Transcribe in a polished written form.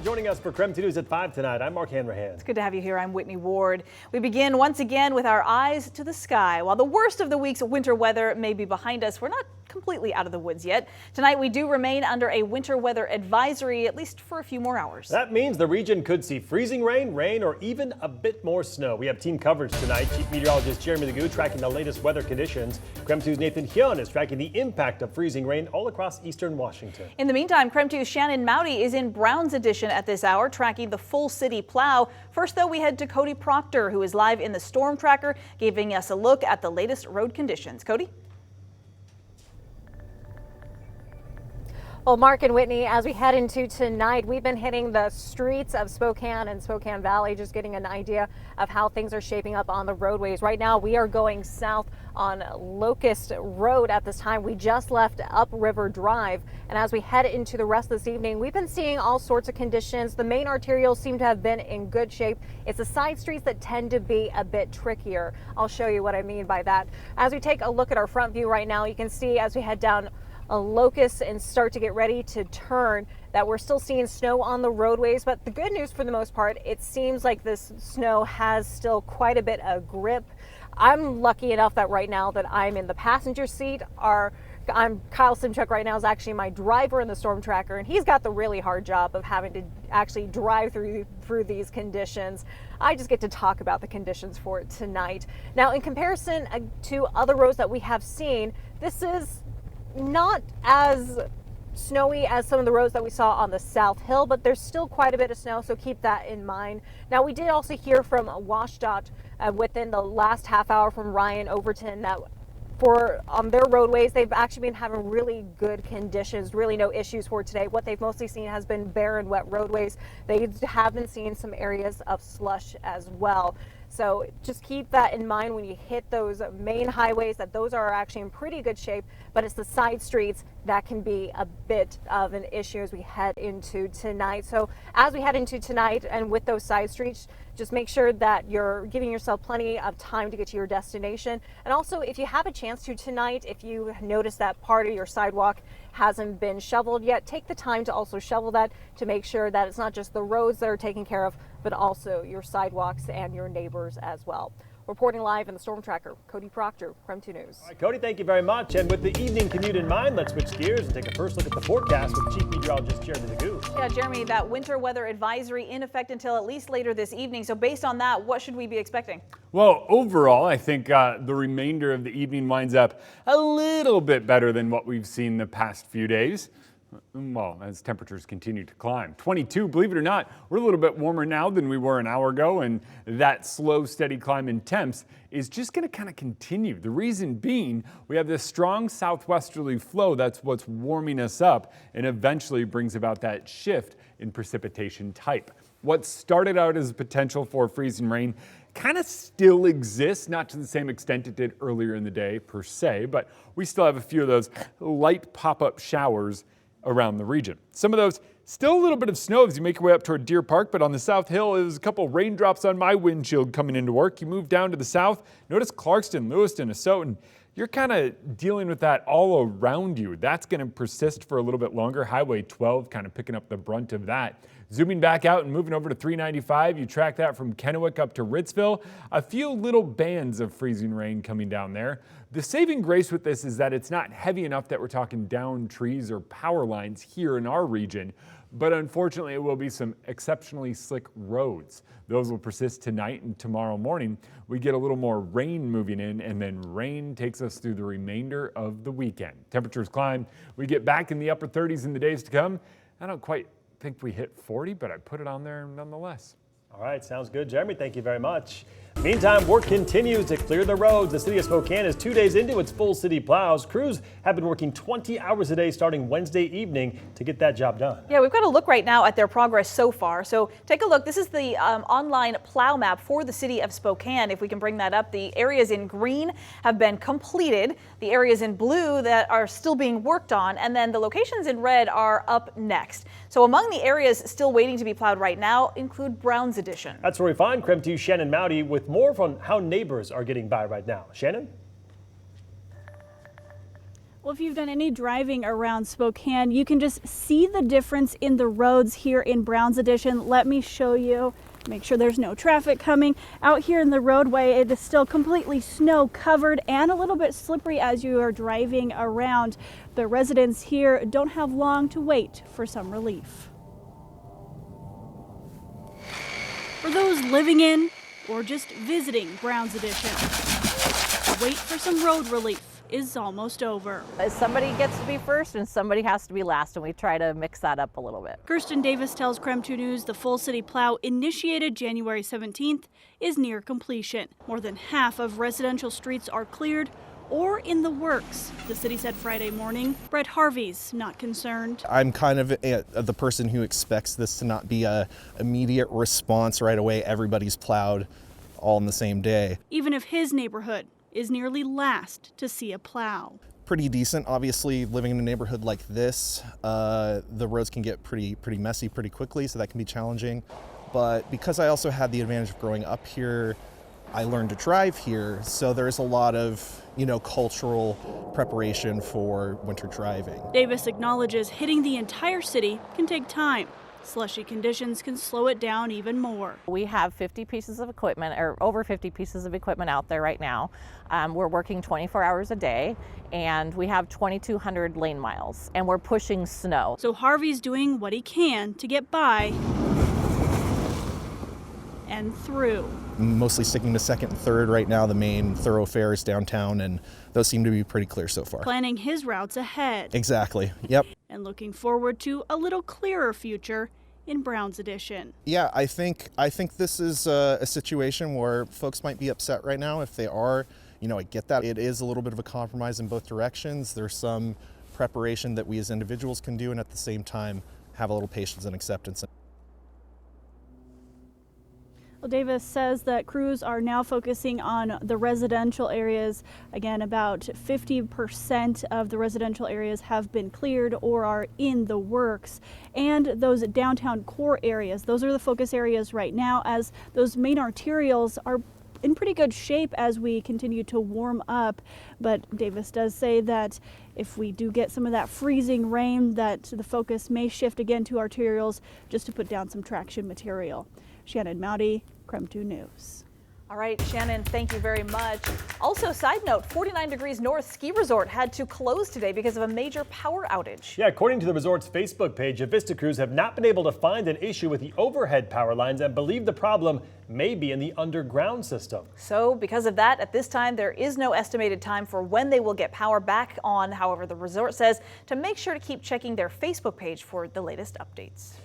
joining us for KREM 2 News at 5 tonight. I'm Mark Hanrahan. It's good to have you here. I'm Whitney Ward. We begin once again with our eyes to the sky. While the worst of the week's winter weather may be behind us, we're not completely out of the woods yet. Tonight we do remain under a winter weather advisory, at least for a few more hours. That means the region could see freezing rain, or even a bit more snow. We have team coverage tonight. Chief Meteorologist Jeremy Legoo tracking the latest weather conditions. KREM 2's Nathan Hyun is tracking the impact of freezing rain all across eastern Washington. In the meantime, KREM 2's Shannon Mowdy is in Brown's Edition at this hour, tracking the full city plow. First, though, we head to Cody Proctor, who is live in the storm tracker, giving us a look at the latest road conditions. Cody? Well, Mark and Whitney, as we head into tonight, we've been hitting the streets of Spokane and Spokane Valley, just getting an idea of how things are shaping up on the roadways. Right now, we are going south on Locust Road at this time. We just left Upriver Drive, and as we head into the rest of this evening, we've been seeing all sorts of conditions. The main arterials seem to have been in good shape. It's the side streets that tend to be a bit trickier. I'll show you what I mean by that. As we take a look at our front view right now, you can see as we head down a Locust and start to get ready to turn that we're still seeing snow on the roadways. But the good news, for the most part, it seems like this snow has still quite a bit of grip. I'm lucky enough that right now that I'm in the passenger seat. Kyle Simchuk right now is actually my driver in the storm tracker, and he's got the really hard job of having to actually drive through these conditions. I just get to talk about the conditions for it tonight. Now, in comparison to other roads that we have seen, this is not as snowy as some of the roads that we saw on the South Hill, but there's still quite a bit of snow, so keep that in mind. Now, we did also hear from WashDOT within the last half hour from Ryan Overton that on their roadways, they've actually been having really good conditions, really no issues for today. What they've mostly seen has been bare and wet roadways. They have been seeing some areas of slush as well. So just keep that in mind when you hit those main highways, that those are actually in pretty good shape, but it's the side streets that can be a bit of an issue as we head into tonight. So as we head into tonight and with those side streets, just make sure that you're giving yourself plenty of time to get to your destination. And also, if you have a chance to tonight, if you notice that part of your sidewalk hasn't been shoveled yet, take the time to also shovel that to make sure that it's not just the roads that are taken care of, but also your sidewalks and your neighbors as well. Reporting live in the Storm Tracker, Cody Proctor, KREM 2 News. All right, Cody, thank you very much. And with the evening commute in mind, let's switch gears and take a first look at the forecast with Chief Meteorologist Jeremy Legoo. Yeah, Jeremy, that winter weather advisory in effect until at least later this evening. So based on that, what should we be expecting? Well, overall, I think the remainder of the evening winds up a little bit better than what we've seen the past few days. Well, as temperatures continue to climb. 22, believe it or not, we're a little bit warmer now than we were an hour ago, and that slow, steady climb in temps is just going to kind of continue. The reason being, we have this strong southwesterly flow that's what's warming us up and eventually brings about that shift in precipitation type. What started out as potential for freezing rain kind of still exists, not to the same extent it did earlier in the day per se, but we still have a few of those light pop-up showers around the region. Some of those, still a little bit of snow as you make your way up toward Deer Park, but on the South Hill, it was a couple raindrops on my windshield coming into work. You move down to the south, notice Clarkston, Lewiston, Asotin. You're kind of dealing with that all around you. That's going to persist for a little bit longer. Highway 12 kind of picking up the brunt of that. Zooming back out and moving over to 395, you track that from Kennewick up to Ritzville. A few little bands of freezing rain coming down there. The saving grace with this is that it's not heavy enough that we're talking down trees or power lines here in our region, but unfortunately it will be some exceptionally slick roads. Those will persist tonight and tomorrow morning. We get a little more rain moving in, and then rain takes us through the remainder of the weekend. Temperatures climb. We get back in the upper 30s in the days to come. I don't quite think we hit 40, but I put it on there nonetheless. All right, sounds good, Jeremy. Thank you very much. Meantime, work continues to clear the roads. The city of Spokane is 2 days into its full city plows. Crews have been working 20 hours a day starting Wednesday evening to get that job done. Yeah, we've got a look right now at their progress so far. So take a look. This is the online plow map for the city of Spokane. If we can bring that up, the areas in green have been completed. The areas in blue that are still being worked on, and then the locations in red are up next. So among the areas still waiting to be plowed right now include Brown's Edition. That's where we find KREM 2's Shannon Mowdy with more on how neighbors are getting by right now. Shannon? Well, if you've done any driving around Spokane, you can just see the difference in the roads here in Brown's Edition. Let me show you. Make sure there's no traffic coming. Out here in the roadway, it is still completely snow covered and a little bit slippery as you are driving around. The residents here don't have long to wait for some relief. For those living in or just visiting Brown's Edition, the wait for some road relief is almost over. Somebody gets to be first and somebody has to be last, and we try to mix that up a little bit. Kirsten Davis tells KREM 2 News the full city plow, initiated January 17th, is near completion. More than half of residential streets are cleared or in the works, the city said Friday morning. Brett Harvey's not concerned. I'm kind of the person who expects this to not be a immediate response right away. Everybody's plowed all in the same day. Even if his neighborhood is nearly last to see a plow. Pretty decent. Obviously, living in a neighborhood like this, the roads can get pretty messy pretty quickly, so that can be challenging. But because I also had the advantage of growing up here, I learned to drive here, so there's a lot of, cultural preparation for winter driving. Davis acknowledges hitting the entire city can take time. Slushy conditions can slow it down even more. We have 50 pieces of equipment, or over 50 pieces of equipment out there right now. We're working 24 hours a day, and we have 2,200 lane miles, and we're pushing snow. So Harvey's doing what he can to get by and through. Mostly sticking to second and third right now, the main thoroughfares downtown, and those seem to be pretty clear so far. Planning his routes ahead. Exactly, yep. And looking forward to a little clearer future in Brown's Edition. Yeah, I think this is a situation where folks might be upset right now. If they are, I get that. It is a little bit of a compromise in both directions. There's some preparation that we as individuals can do, and at the same time have a little patience and acceptance. Well, Davis says that crews are now focusing on the residential areas. Again, about 50% of the residential areas have been cleared or are in the works. And those downtown core areas, those are the focus areas right now, as those main arterials are in pretty good shape as we continue to warm up. But Davis does say that if we do get some of that freezing rain, that the focus may shift again to arterials just to put down some traction material. Shannon Mowdy, KREM 2 News. All right, Shannon, thank you very much. Also, side note, 49 Degrees North Ski Resort had to close today because of a major power outage. Yeah, according to the resort's Facebook page, Avista crews have not been able to find an issue with the overhead power lines and believe the problem may be in the underground system. So because of that, at this time, there is no estimated time for when they will get power back on. However, the resort says to make sure to keep checking their Facebook page for the latest updates.